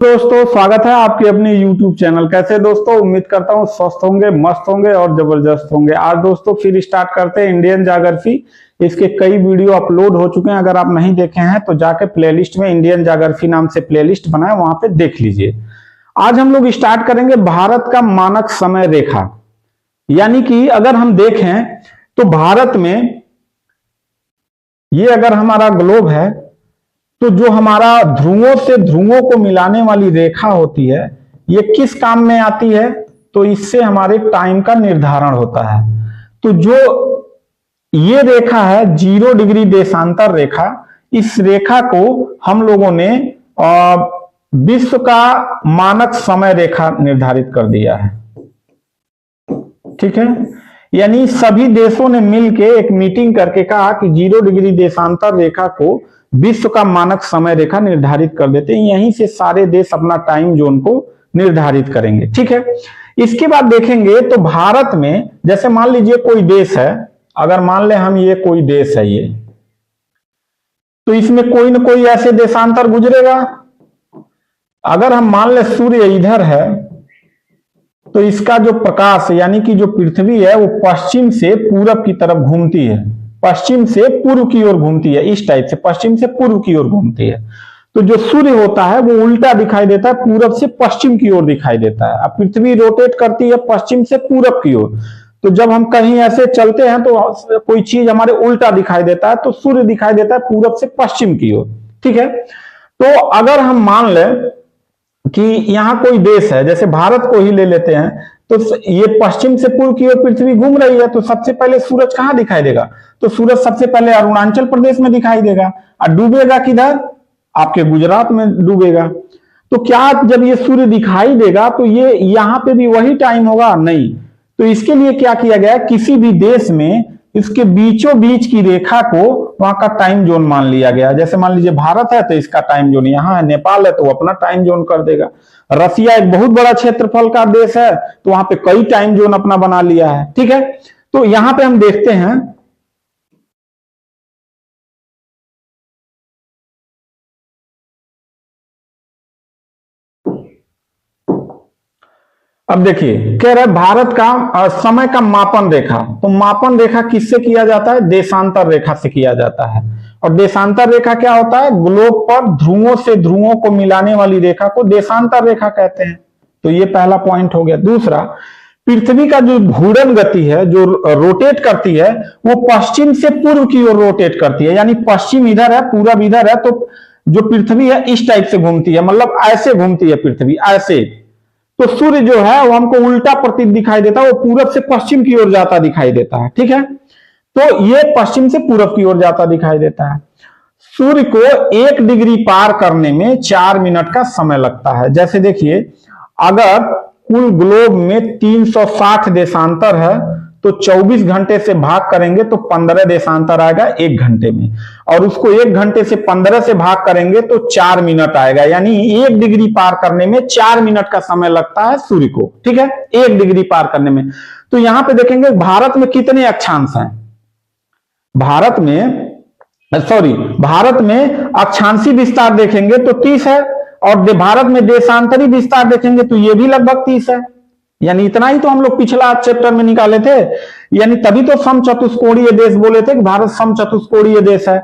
दोस्तों स्वागत है आपके अपने YouTube चैनल। कैसे दोस्तों, उम्मीद करता हूँ स्वस्थ होंगे, मस्त होंगे और जबरदस्त होंगे। आज दोस्तों फिर स्टार्ट करते हैं इंडियन ज्योग्राफी। इसके कई वीडियो अपलोड हो चुके हैं, अगर आप नहीं देखे हैं तो जाके प्लेलिस्ट में इंडियन ज्योग्राफी नाम से प्लेलिस्ट बनाए, वहां पे देख लीजिए। आज हम लोग स्टार्ट करेंगे भारत का मानक समय रेखा। यानी कि अगर हम देखें तो भारत में ये अगर हमारा ग्लोब है तो जो हमारा ध्रुवों से ध्रुवों को मिलाने वाली रेखा होती है, ये किस काम में आती है? तो इससे हमारे टाइम का निर्धारण होता है। तो जो ये रेखा है 0 डिग्री देशांतर रेखा, इस रेखा को हम लोगों ने विश्व का मानक समय रेखा निर्धारित कर दिया है। ठीक है, यानी सभी देशों ने मिलकर एक मीटिंग करके कहा कि 0 डिग्री देशांतर रेखा को विश्व का मानक समय रेखा निर्धारित कर देते हैं। यहीं से सारे देश अपना टाइम जोन को निर्धारित करेंगे। ठीक है, इसके बाद देखेंगे तो भारत में जैसे मान लीजिए कोई देश है, अगर मान ले हम ये कोई देश है ये, तो इसमें कोई ना कोई ऐसे देशांतर गुजरेगा। अगर हम मान ले सूर्य इधर है तो इसका जो प्रकाश यानी कि जो पृथ्वी है वो पश्चिम से पूरब की तरफ घूमती है, पश्चिम से पूर्व की ओर घूमती है। इस टाइप से पश्चिम से पूर्व की ओर घूमती है। तो जो सूर्य होता है वो उल्टा दिखाई देता है, पूरब से पश्चिम की ओर दिखाई देता है। अब पृथ्वी रोटेट करती है पश्चिम से पूरब की ओर, तो जब हम कहीं ऐसे चलते हैं तो कोई चीज हमारे उल्टा दिखाई देता है, तो सूर्य दिखाई देता है पूरब से पश्चिम की ओर। ठीक है, तो अगर हम मान लें कि यहां कोई देश है, जैसे भारत को ही ले लेते हैं, तो ये पश्चिम से पूर्व की ओर पृथ्वी घूम रही है, तो सबसे पहले सूरज कहां दिखाई देगा? तो सूरज सबसे पहले अरुणाचल प्रदेश में दिखाई देगा और डूबेगा किधर? आपके गुजरात में डूबेगा। तो क्या जब ये सूर्य दिखाई देगा तो ये यहां पे भी वही टाइम होगा? नहीं। तो इसके लिए क्या किया गया, किसी भी देश में इसके बीचों बीच की रेखा को वहां का टाइम जोन मान लिया गया। जैसे मान लीजिए भारत है तो इसका टाइम जोन यहाँ है, नेपाल है तो वो अपना टाइम जोन कर देगा, रसिया एक बहुत बड़ा क्षेत्रफल का देश है तो वहां पे कई टाइम जोन अपना बना लिया है। ठीक है, तो यहां पे हम देखते हैं अब देखिए कह रहे भारत का समय का मापन रेखा। तो मापन रेखा किससे किया जाता है? देशांतर रेखा से किया जाता है। और देशांतर रेखा क्या होता है? ग्लोब पर ध्रुवों से ध्रुवों को मिलाने वाली रेखा को देशांतर रेखा कहते हैं। तो ये पहला पॉइंट हो गया। दूसरा, पृथ्वी का जो घूर्णन गति है, जो रोटेट करती है, वो पश्चिम से पूर्व की ओर रोटेट करती है। यानी पश्चिम इधर है, पूरब इधर है, तो जो पृथ्वी है इस टाइप से घूमती है, मतलब ऐसे घूमती है पृथ्वी, ऐसे। तो सूर्य जो है वो हमको उल्टा प्रतीक दिखाई देता है, वो पूरब से पश्चिम की ओर जाता दिखाई देता है। ठीक है, तो ये पश्चिम से पूरब की ओर जाता दिखाई देता है। सूर्य को 1 डिग्री पार करने में 4 मिनट का समय लगता है। जैसे देखिए, अगर कुल ग्लोब में 360 देशांतर है तो 24 घंटे से भाग करेंगे तो 15 देशांतर आएगा 1 घंटे में, और उसको 1 घंटे से 15 से भाग करेंगे तो 4 मिनट आएगा। यानी 1 डिग्री पार करने में 4 मिनट का समय लगता है सूर्य को। ठीक है, 1 डिग्री पार करने में। तो यहां पे देखेंगे भारत में कितने अक्षांश हैं? भारत में अक्षांशी विस्तार देखेंगे तो 30 है, और भारत में देशांतरी विस्तार देखेंगे तो ये भी लगभग 30 है। यानी इतना ही तो हम लोग पिछला चैप्टर में निकाले थे। यानी तभी तो समचतुष्कोणीय देश बोले थे कि भारत समचतुष्कोणीय देश है।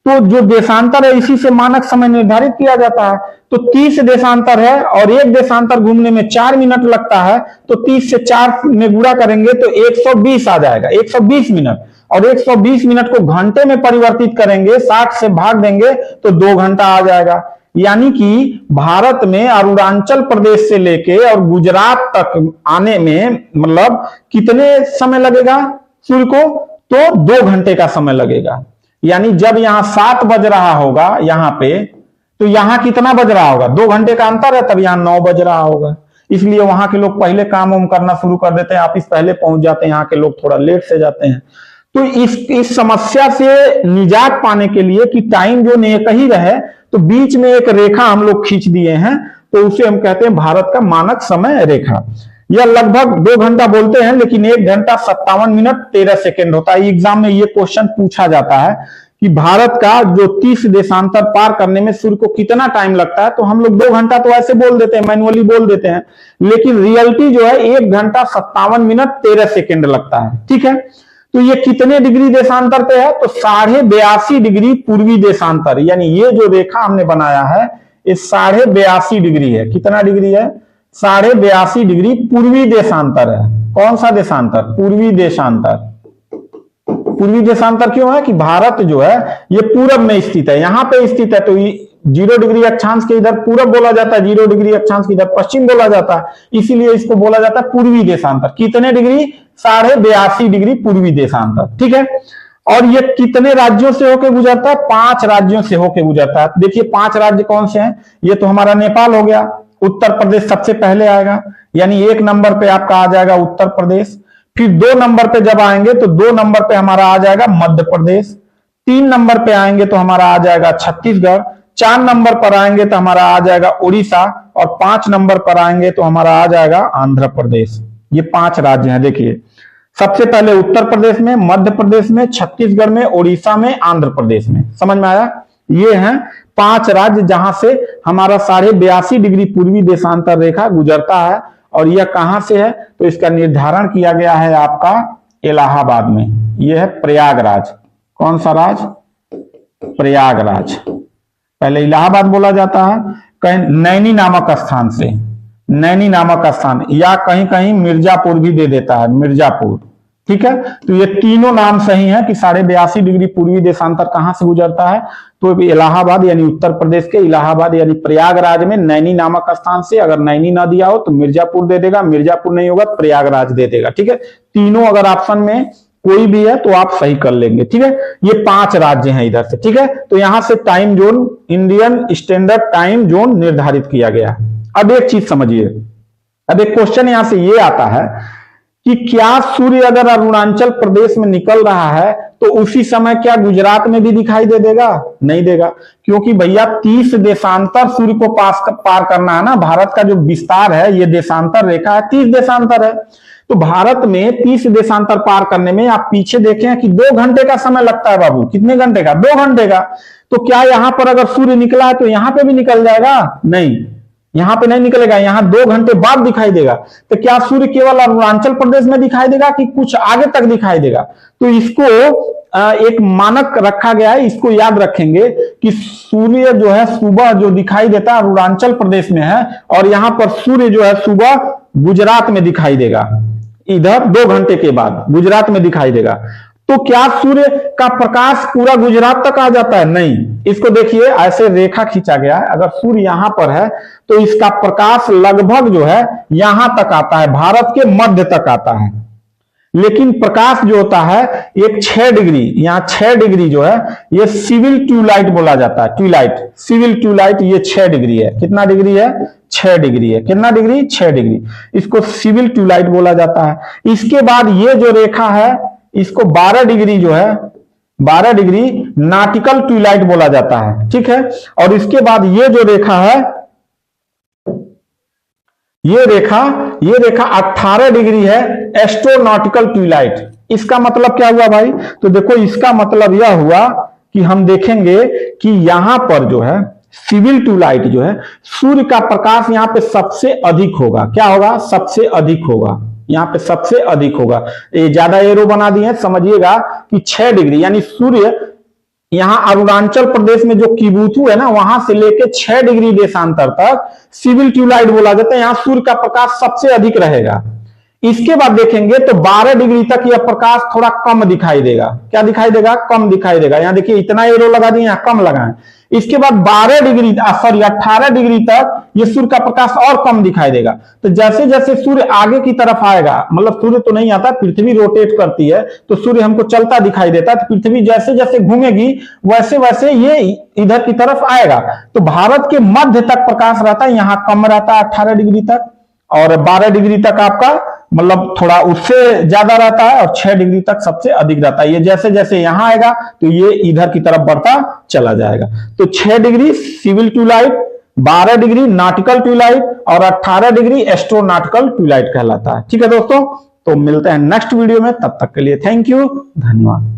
तो जो देशांतर है इसी से मानक समय निर्धारित किया जाता है। तो 30 देशांतर है और एक देशांतर घूमने में 4 मिनट लगता है, तो 30 से 4 में गुणा करेंगे तो 120 आ जाएगा, 120 मिनट। और 120 मिनट को घंटे में परिवर्तित करेंगे, 60 से भाग देंगे तो 2 घंटा आ जाएगा। यानी कि भारत में अरुणाचल प्रदेश से लेके और गुजरात तक आने में मतलब कितने समय लगेगा सूर्य को? तो 2 घंटे का समय लगेगा। यानी जब यहां 7 बज रहा होगा यहां पे, तो यहां कितना बज रहा होगा? 2 घंटे का अंतर है, तब यहां 9 बज रहा होगा। इसलिए वहां के लोग पहले काम वाम करना शुरू कर देते हैं, ऑफिस पहले पहुंच जाते हैं, यहाँ के लोग थोड़ा लेट से जाते हैं। तो इस समस्या से निजात पाने के लिए कि टाइम जोन एक ही रहे, तो बीच में एक रेखा हम लोग खींच दिए हैं, तो उसे हम कहते हैं भारत का मानक समय रेखा। यह लगभग 2 घंटा बोलते हैं, लेकिन 1 घंटा 57 मिनट 13 सेकेंड होता है। एग्जाम में ये क्वेश्चन पूछा जाता है कि भारत का जो 30 देशांतर पार करने में सूर्य को कितना टाइम लगता है, तो हम लोग 2 घंटा तो ऐसे बोल देते हैं, मैनुअली बोल देते हैं, लेकिन रियलिटी जो है 1 घंटा 57 मिनट 13 सेकेंड लगता है। ठीक है, तो ये कितने डिग्री देशांतर पे है, तो 82.5 डिग्री पूर्वी देशांतर, यानी ये जो रेखा हमने बनाया है ये 82.5 डिग्री है। कितना डिग्री है? 82.5 डिग्री पूर्वी देशांतर है। कौन सा देशांतर? पूर्वी देशांतर। पूर्वी देशांतर क्यों है? कि भारत जो है ये पूरब में स्थित है, यहां पे स्थित है, तो 0 डिग्री अक्षांश के इधर पूरब बोला जाता है, 0 डिग्री अक्षांश के इधर पश्चिम बोला जाता है, इसीलिए इसको बोला जाता है पूर्वी देशांतर। कितने डिग्री? 82.5 डिग्री पूर्वी देशांतर। ठीक है, और ये कितने राज्यों से होकर गुजरता है? 5 राज्यों से होकर गुजरता है। देखिए 5 राज्य कौन से हैं? ये तो हमारा नेपाल हो गया, उत्तर प्रदेश सबसे पहले आएगा, यानी 1 नंबर पे आपका आ जाएगा उत्तर प्रदेश। फिर 2 नंबर पे जब आएंगे तो 2 नंबर पे हमारा आ जाएगा मध्य प्रदेश, 3 नंबर पे आएंगे तो हमारा आ जाएगा छत्तीसगढ़, 4 नंबर पर आएंगे तो हमारा आ जाएगा उड़ीसा, और 5 नंबर पर आएंगे तो हमारा आ जाएगा आंध्र प्रदेश। ये 5 राज्य हैं। देखिए सबसे पहले उत्तर प्रदेश में, मध्य प्रदेश में, छत्तीसगढ़ में, उड़ीसा में, आंध्र प्रदेश में। समझ में आया? ये हैं 5 राज्य जहां से हमारा 82.5 डिग्री पूर्वी देशांतर रेखा गुजरता है। और यह कहां से है? तो इसका निर्धारण किया गया है आपका इलाहाबाद में। यह है प्रयागराज। कौन सा राज? प्रयागराज। पहले इलाहाबाद बोला जाता है, कहीं नैनी नामक स्थान से, नैनी नामक स्थान, या कहीं कहीं मिर्जापुर भी दे देता है, मिर्जापुर। ठीक है, तो ये तीनों नाम सही है कि 82.5 डिग्री पूर्वी देशांतर कहां से गुजरता है, तो इलाहाबाद यानी उत्तर प्रदेश के इलाहाबाद यानी प्रयागराज में नैनी नामक स्थान से। अगर नैनी ना दिया हो तो मिर्जापुर दे देगा, मिर्जापुर नहीं होगा प्रयागराज दे देगा। ठीक है, तीनों अगर ऑप्शन में कोई भी है तो आप सही कर लेंगे। ठीक है, ये 5 राज्य हैं इधर से। ठीक है, तो यहां से time zone, Indian standard time zone निर्धारित किया गया। अब एक चीज समझिए, अब एक क्वेश्चन यहां से ये आता है कि क्या सूर्य अगर अरुणाचल प्रदेश में निकल रहा है तो उसी समय क्या गुजरात में भी दिखाई दे देगा? नहीं देगा, क्योंकि भैया 30 देशांतर सूर्य को पार करना है ना। भारत का जो विस्तार है, ये देशांतर रेखा है, 30 देशांतर है। तो भारत में 30 देशांतर पार करने में आप पीछे देखें कि 2 घंटे का समय लगता है बाबू। कितने घंटे का? 2 घंटे का। तो क्या यहां पर अगर सूर्य निकला है तो यहां पे भी निकल जाएगा? नहीं, यहां पे नहीं निकलेगा, यहां 2 घंटे बाद दिखाई देगा। तो क्या सूर्य केवल अरुणाचल प्रदेश में दिखाई देगा कि कुछ आगे तक दिखाई देगा? तो इसको एक मानक रखा गया है, इसको याद रखेंगे कि सूर्य जो है सुबह जो दिखाई देता है अरुणाचल प्रदेश में है, और यहां पर सूर्य जो है सुबह गुजरात में दिखाई देगा। इधर 2 घंटे के बाद गुजरात में दिखाई देगा। तो क्या सूर्य का प्रकाश पूरा गुजरात तक आ जाता है? नहीं। इसको देखिए, ऐसे रेखा खींचा गया है, अगर सूर्य यहां पर है तो इसका प्रकाश लगभग जो है यहां तक आता है, भारत के मध्य तक आता है। लेकिन प्रकाश जो होता है एक 6 डिग्री, यहां 6 डिग्री जो है ये सिविल ट्यूबलाइट बोला जाता है। ट्यूबलाइट, सिविल ट्यूबलाइट, ये 6 डिग्री है। कितना डिग्री है? 6 डिग्री है। कितना डिग्री? 6 डिग्री। इसको सिविल ट्यूबलाइट बोला जाता है। इसके बाद ये जो रेखा है इसको 12 डिग्री जो है, 12 डिग्री नाटिकल ट्यूबलाइट बोला जाता है। ठीक है, और इसके बाद ये जो रेखा है, ये रेखा 18 डिग्री है एस्ट्रोनॉटिकल ट्यूबलाइट। इसका मतलब क्या हुआ भाई? तो देखो, इसका मतलब यह हुआ कि हम देखेंगे कि यहां पर जो है सिविल ट्यूबलाइट जो है, सूर्य का प्रकाश यहां पे सबसे अधिक होगा। क्या होगा? सबसे अधिक होगा, यहां पे सबसे अधिक होगा। ये ज्यादा एरो बना दिए, समझिएगा कि 6 डिग्री यानी सूर्य यहां अरुणाचल प्रदेश में जो किबुथु है ना, वहां से लेके 6 डिग्री देशांतर तक सिविल ट्यूबलाइट बोला जाता है। यहां सूर्य का प्रकाश सबसे अधिक रहेगा। इसके बाद देखेंगे तो 12 डिग्री तक यह प्रकाश थोड़ा कम दिखाई देगा। क्या दिखाई देगा? कम दिखाई देगा। यहां देखिए इतना एरो लगा दिए, यहां कम लगाएं। इसके बाद 18 डिग्री तक ये सूर्य का प्रकाश और कम दिखाई देगा। तो जैसे जैसे सूर्य आगे की तरफ आएगा, मतलब सूर्य तो नहीं आता, पृथ्वी रोटेट करती है तो सूर्य हमको चलता दिखाई देता है। तो पृथ्वी जैसे जैसे घूमेगी वैसे वैसे ये इधर की तरफ आएगा। तो भारत के मध्य तक प्रकाश रहता है, यहां कम रहता है 18 डिग्री तक, और 12 डिग्री तक आपका मतलब थोड़ा उससे ज्यादा रहता है, और 6 डिग्री तक सबसे अधिक रहता है। ये जैसे जैसे यहां आएगा तो ये इधर की तरफ बढ़ता चला जाएगा। तो 6 degree civil twilight, 12 degree nautical twilight और 18 डिग्री एस्ट्रोनॉटिकल ट्यूबलाइट कहलाता है। ठीक है दोस्तों, तो मिलते हैं नेक्स्ट वीडियो में, तब तक के लिए थैंक यू, धन्यवाद।